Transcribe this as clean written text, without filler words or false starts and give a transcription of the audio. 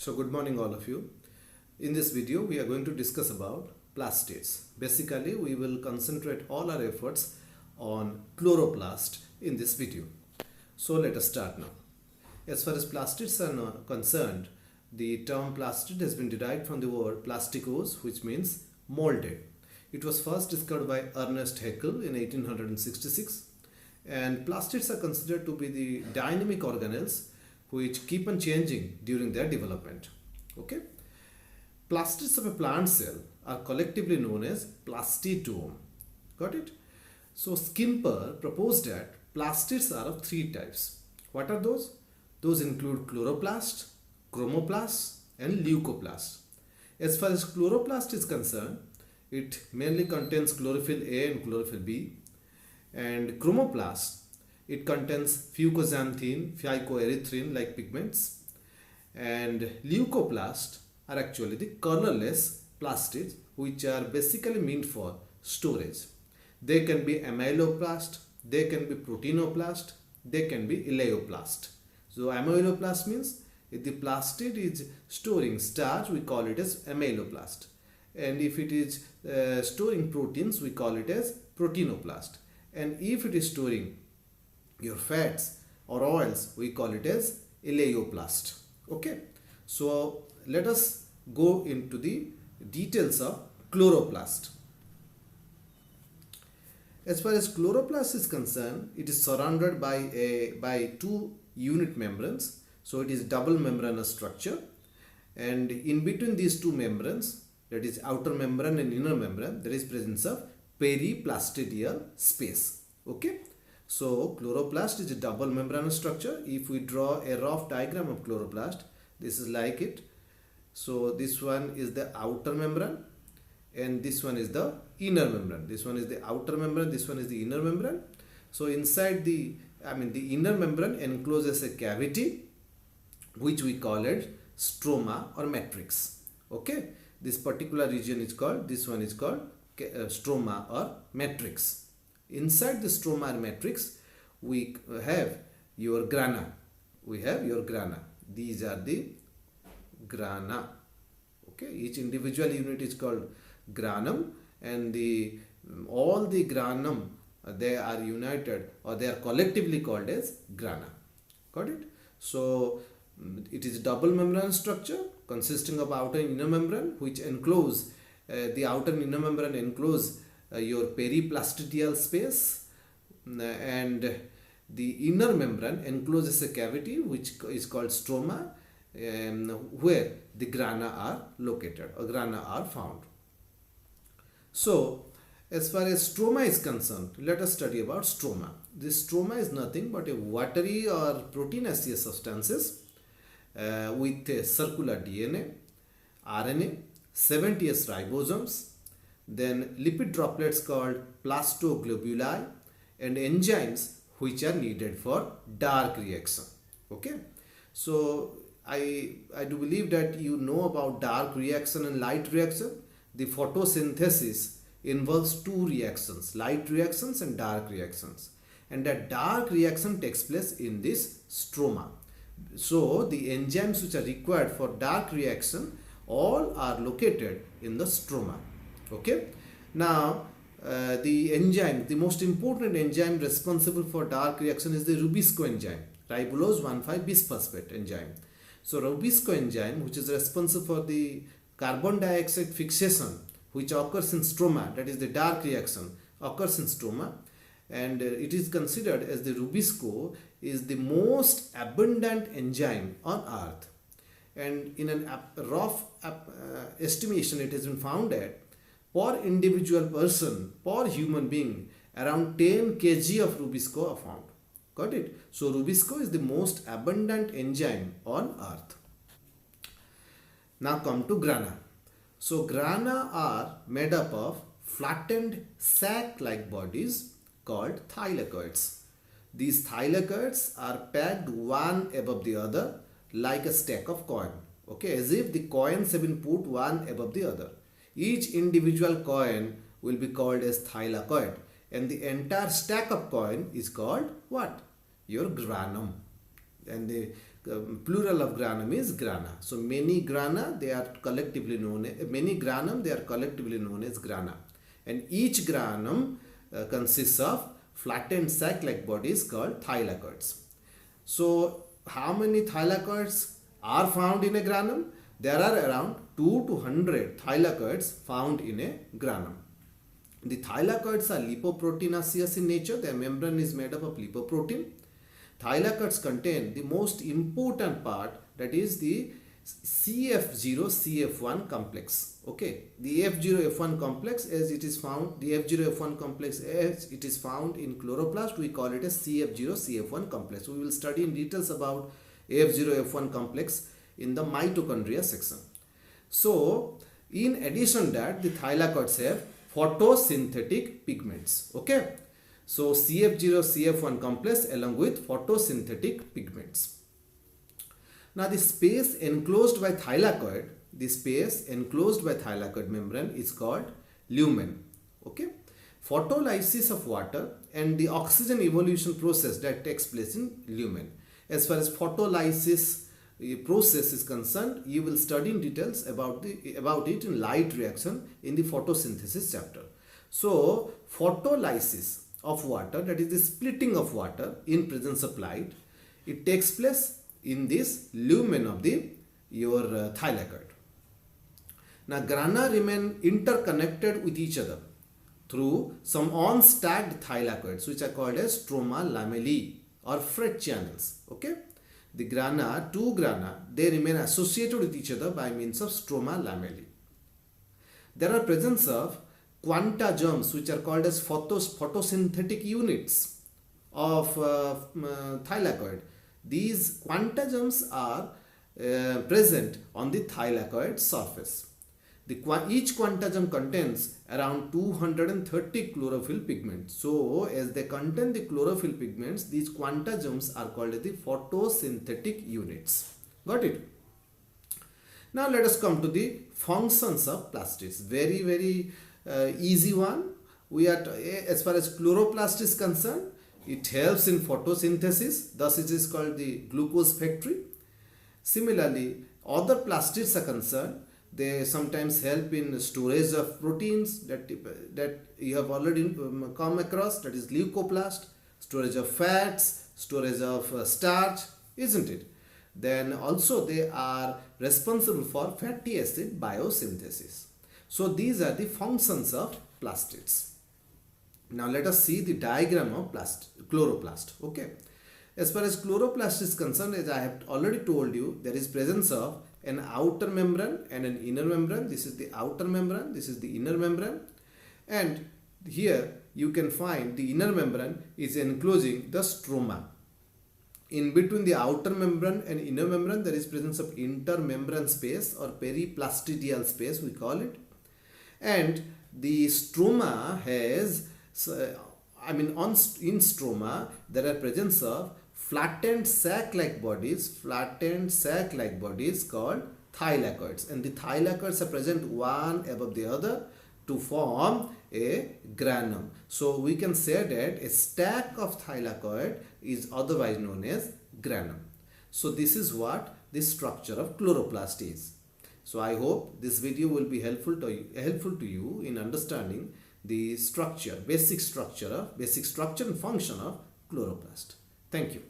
So good morning all of you. In this video we are going to discuss about plastids. Basically we will concentrate all our efforts on chloroplast in this video. So let us start now. As far as plastids are concerned, the term plastid has been derived from the word plasticose, which means molded. It was first discovered by Ernest Haeckel in 1866, and plastids are considered to be the dynamic organelles which keep on changing during their development. Okay, plastids of a plant cell are collectively known as plastidome. Got it? So Skimper proposed that plastids are of three types. What are those? Those include chloroplast, chromoplast, and leucoplast. As far as chloroplast is concerned, it mainly contains chlorophyll A and chlorophyll B, and chromoplast, it contains fucoxanthin, phycoerythrin like pigments, and leucoplast are actually the colorless plastids which are basically meant for storage. They can be amyloplast, they can be proteinoplast, they can be eleoplast. So amyloplast means if the plastid is storing starch, we call it as amyloplast, and if it is storing proteins, we call it as proteinoplast, and if it is storing your fats or oils, we call it as eleoplast. Okay, so let us go into the details of chloroplast. As far as chloroplast is concerned, it is surrounded by two unit membranes. So it is double membranous structure, and in between these two membranes, that is outer membrane and inner membrane, there is presence of periplastidial space. Okay, so chloroplast is a double membranous structure. If we draw a rough diagram of chloroplast, this is like it. So this one is the outer membrane and this one is the inner membrane. This one is the outer membrane, this one is the inner membrane. So inside the inner membrane encloses a cavity which we call it stroma or matrix. Okay, this particular region is called, this one is called stroma or matrix. Inside the stroma or matrix, we have your grana. These are the grana. Okay, each individual unit is called granum, and all the granum they are united or they are collectively called as grana. Got it? So it is a double membrane structure consisting of outer and inner membrane, which enclose the outer and inner membrane enclose your periplastidial space, and the inner membrane encloses a cavity which is called stroma, where the grana are located or grana are found. So as far as stroma is concerned, let us study about stroma. This stroma is nothing but a watery or proteinaceous substances with a circular DNA, RNA, 70S ribosomes, then lipid droplets called plastoglobuli, and enzymes which are needed for dark reaction. Okay, so I do believe that you know about dark reaction and light reaction. The photosynthesis involves two reactions, light reactions and dark reactions, and that dark reaction takes place in this stroma. So the enzymes which are required for dark reaction all are located in the stroma. Okay, now the most important enzyme responsible for dark reaction is the Rubisco enzyme, ribulose 1,5-bisphosphate enzyme. So Rubisco enzyme, which is responsible for the carbon dioxide fixation which occurs in stroma, that is the dark reaction occurs in stroma, and it is considered as the Rubisco is the most abundant enzyme on earth, and in a rough estimation it has been found that per individual person, per human being, around 10 kg of Rubisco are found. Got it? So Rubisco is the most abundant enzyme on earth. Now come to grana. So grana are made up of flattened sac-like bodies called thylakoids. These thylakoids are packed one above the other like a stack of coin. Okay, as if the coins have been put one above the other. Each individual coin will be called as thylakoid, and the entire stack of coin is called what? Your granum. And the Plural of granum is grana. So many grana, they are collectively known as, many granum, they are collectively known as grana. And each granum consists of flattened sac-like bodies called thylakoids. So how many thylakoids are found in a granum? There are around 2 to 100 thylakoids found in a granum. The thylakoids are lipoproteinaceous in nature. Their membrane is made up of lipoprotein. Thylakoids contain the most important part, that is the CF0-CF1 complex. Okay, the F0F1 complex, as it is found, the F0F1 complex as it is found in chloroplast, we call it a CF0-CF1 complex. We will study in details about F0F1 complex in the mitochondria section. So in addition that, the thylakoids have photosynthetic pigments. Okay, so CF0-CF1 complex along with photosynthetic pigments. Now the space enclosed by thylakoid, membrane is called lumen. Okay, photolysis of water and the oxygen evolution process that takes place in lumen. As far as photolysis process is concerned, you will study in details about it in light reaction in the photosynthesis chapter. So photolysis of water, that is the splitting of water in presence of light, it takes place in this lumen of your thylakoid. Now grana remain interconnected with each other through some unstacked thylakoids, which are called as stroma lamellae or fret channels. Okay, the grana, two grana, they remain associated with each other by means of stroma lamellae. There are presence of quanta germs, which are called as photosynthetic units of thylakoid. These quanta germs are present on the thylakoid surface. Each quanta germ contains around 230 chlorophyll pigments. So as they contain the chlorophyll pigments, these quanta germs are called the photosynthetic units. Got it? Now let us come to the functions of plastids. Very easy one. As far as chloroplast is concerned, it helps in photosynthesis, thus it is called the glucose factory. Similarly, other plastids are concerned, they sometimes help in storage of proteins that you have already come across, that is leucoplast, storage of fats, storage of starch, isn't it? Then also they are responsible for fatty acid biosynthesis. So these are the functions of plastids. Now let us see the diagram of chloroplast. Okay, as far as chloroplast is concerned, as I have already told you, there is presence of an outer membrane and an inner membrane. This is the outer membrane, this is the inner membrane, and here you can find the inner membrane is enclosing the stroma. In between the outer membrane and inner membrane, there is presence of intermembrane space or periplastidial space, we call it. And the stroma has, in stroma, there are presence of flattened sac-like bodies called thylakoids, and the thylakoids are present one above the other to form a granum. So we can say that a stack of thylakoid is otherwise known as granum. So this is what the structure of chloroplast is. So I hope this video will be helpful to you in understanding the basic structure and function of chloroplast. Thank you.